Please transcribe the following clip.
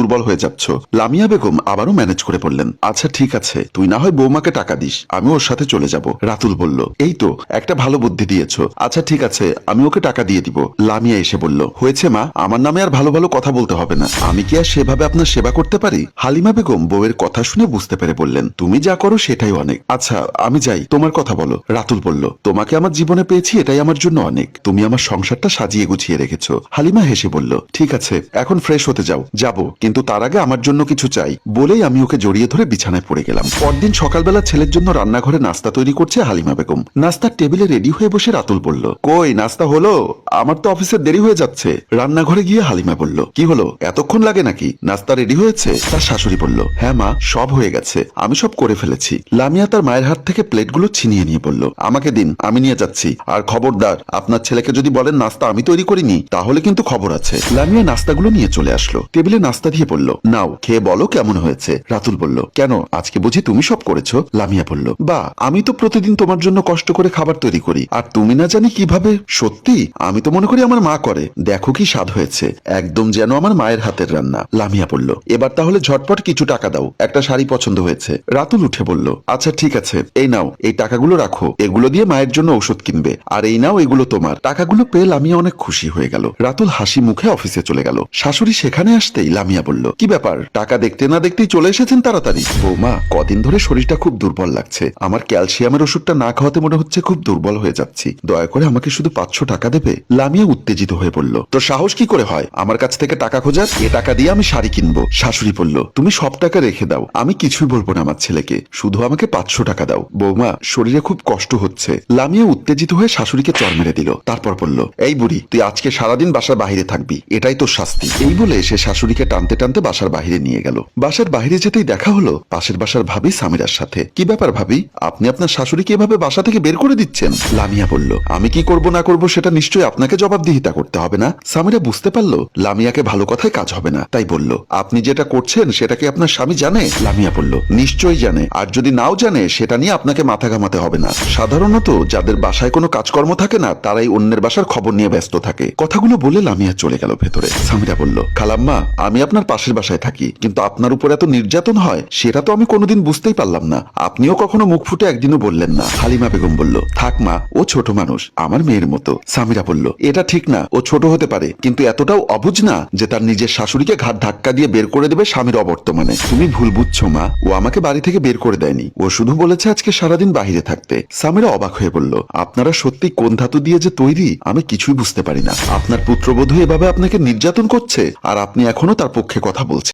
দুর্বল হয়ে যাচ্ছ। লামিয়া বেগম আবারও ম্যানেজ করে বললেন, আচ্ছা ঠিক আছে, তুই না হয় বৌমাকে টাকা দিস, আমি ওর সাথে চলে যাব। রাতুল বলল, এই তো একটা ভালো বুদ্ধি দিয়েছ, আচ্ছা ঠিক আছে, আমি ওকে টাকা দিয়ে দিব। লামিয়া এসে বলল, হয়েছে মা, আমার নামে আর ভালো ভালো কথা বলতে হবে না, আমি কি আর সেভাবে আপনার সেবা করতে পারি? হালিমা বেগম বউয়ের কথা শুনে বুঝতে পেরে বললেন, তুমি যা করো সেটাই অনেক। আচ্ছা আমি যাই, তোমার কথা বলো। রাতুল বলল, তোমাকে আমার জীবনে পেয়েছি এটাই আমার জন্য অনেক, তুমি আমার সংসারটা সাজিয়ে গুছিয়ে রেখেছো। হালিমা হেসে বলল, ঠিক আছে, এখন ফ্রেশ হতে যাও। যাব, কিন্তু তার আগে আমার জন্য কিছু চাই। বলেই আমি ওকে জড়িয়ে ধরে বিছানায় পড়ে গেলাম। পরদিন সকালবেলা ছেলের জন্য রান্নাঘরে নাস্তা তৈরি করছে হালিমা বেগম। নাস্তার টেবিলে রেডি হয়ে বসে রাতুল বলল, কই নাস্তা হলো? আমার তো অফিসের দেরি হয়ে যাচ্ছে। রান্নাঘরে গিয়ে হালিমা বলল, কি হলো, এতক্ষণ লাগে নাকি? নাস্তা রেডি হয়েছে? তার শাশুড়ি বলল, হ্যাঁ মা, সব হয়ে গেছে, আমি সব করে ফেলেছি। লামিয়া তার মায়ের হাত থেকে প্লেটগুলো ছিনিয়ে নিয়ে বলল, আমাকে দিন, আমি নিয়ে যাচ্ছি। আর খবরদার, আপনার ছেলেকে যদি বলেন নাস্তা আমি তৈরি করিনি, তাহলে কিন্তু খবর আছে। লামিয়া নাস্তাগুলো নিয়ে চলে আসলো, টেবিলে নাস্তা দিয়ে বলল, নাও খেয়ে বলো কেমন হয়েছে। রাতুল বলল, কেন, আজকে বুঝি তুমি সব করেছো? লামিয়া বলল, বা, আমি তো প্রতিদিন তোমার জন্য কষ্ট করে খাবার তৈরি করি, আর তুমি না জানি কিভাবে। সত্যি? আমি তো মনে করি আমার মা করে, দেখো কি স্বাদ হয়েছে, একদম যেন আমার মায়ের হাতের রান্না। লামিয়া বলল, এবার তাহলে ঝটপট কিছু টাকা দাও, একটা শাড়ি পছন্দ হয়েছে। রাতুল উঠে বলল, আচ্ছা ঠিক আছে, এই নাও, এই টাকাগুলো রাখো, এগুলো দিয়ে মায়ের জন্য ওষুধ কিনবে, আর এই নাও, এগুলো তোমার। টাকাগুলো পেয়ে লামিয়া অনেক খুশি হয়ে গেল। রাতুল হাসি মুখে অফিসে চলে গেল। শাশুড়ি সেখানে আসতেই লামিয়া বলল, কি ব্যাপার, টাকা দেখতে না দেখতেই চলে এসেছেন তাড়াতাড়ি? বৌমা, কদিন ধরে শরীরটা খুব দুর্বল লাগছে, আমার ক্যালসিয়ামের ওষুধটা না খাওয়াতে মনে হচ্ছে খুব দুর্বল হয়ে যাচ্ছি, দয়া করে আমাকে শুধু 500 টাকা দেবে? লামিয়া উত্তেজিত হয়ে বলল, তোর সাহস কি করে হয় আমার কাছ থেকে টাকা খোঁজার? এ টাকা দিয়ে আমি শাড়ি কিনবো। শাশুড়ি বলল, তুমি সব টাকা রেখে দাও, আমি কিছুই বলবো না আমার ছেলেকে, শুধু আমাকে 500 টাকা দাও। বৌমা, শরীরে খুব কষ্ট হচ্ছে। লামিয়া উত্তেজিত হয়ে শাশুড়িকে চড় মেরে দিল, তারপর বলল, এই বুড়ি, তুই আজকে সারাদিন বাসার বাহিরে থাকবি, এটাই তোর শাস্তি। এই বলে সে শাশুড়িকে টানতে টানতে বাসার বাহিরে নিয়ে গেল। বাসার বাহিরে যেতেই দেখা হলো পাশের বাসার ভাবি সামিরার সাথে। কি ব্যাপার ভাবি, আপনি আপনার শাশুড়িকে এভাবে বাসা থেকে বের করে দিচ্ছেন? লামিয়া বলল, আমি কি করব না করব সেটা নিশ্চয়ই আপনাকে জবাবদিহিতা করতে হবে না? সামিরা বুঝতে পারলো লামিয়াকে ভালো কথায় কাজ হবে না, তাই বলল, আপনি যেটা করছেন সেটা কি আপনার স্বামী জানে? লামিয়া বলল, নিশ্চয়ই জানে, আর যদি নাও জানে সেটা নিয়ে আপনাকে মাথা ঘামাতে হবে না। সাধারণত যাদের বাসায় কোনো কাজকর্ম থাকে না তারাই অন্যের বাসার খবর নিয়ে ব্যস্ত থাকে। কথাগুলো বলে লামিয়া চলে গেল ভেতরে। সামিরা বলল, খালাম্মা, আমি আপনার পাশের বাসায় থাকি, কিন্তু আপনার উপর এত নির্যাতন হয় সেটা তো আমি কোনোদিন বুঝতেই পারলাম না, আপনিও কখনো মুখ ফুটে একদিনও বললেন না। হালিমা বেগম বলল, থাক মা, ও ছোট মানুষ, আমার মেয়ের মতো। সামিরা বলল, এটা ঠিক না, ও ছোট হতে পারে, কিন্তু এতটাও অবুঝ না যে তার নিজের শাশুড়িকে ঘাট ধাক্কা দিয়ে বের করে দেবে স্বামীর অবর্তমানে। তুমি ভুল বুঝছো মা, ও আমাকে বাড়ি থেকে বের করে দেয়নি, ও শুধু বলেছে আজকে সারাদিন বাহিরে থাকতে। সামিরা অবাক হয়ে বলল, আপনারা সত্যি কোন ধাতু দিয়ে যে তৈরি আমি কিছুই বুঝতে পারি না, আপনার পুত্রবধূ এভাবে আপনাকে নির্যাতন করছে আর আপনি এখনো তার পক্ষে কথা বলছেন।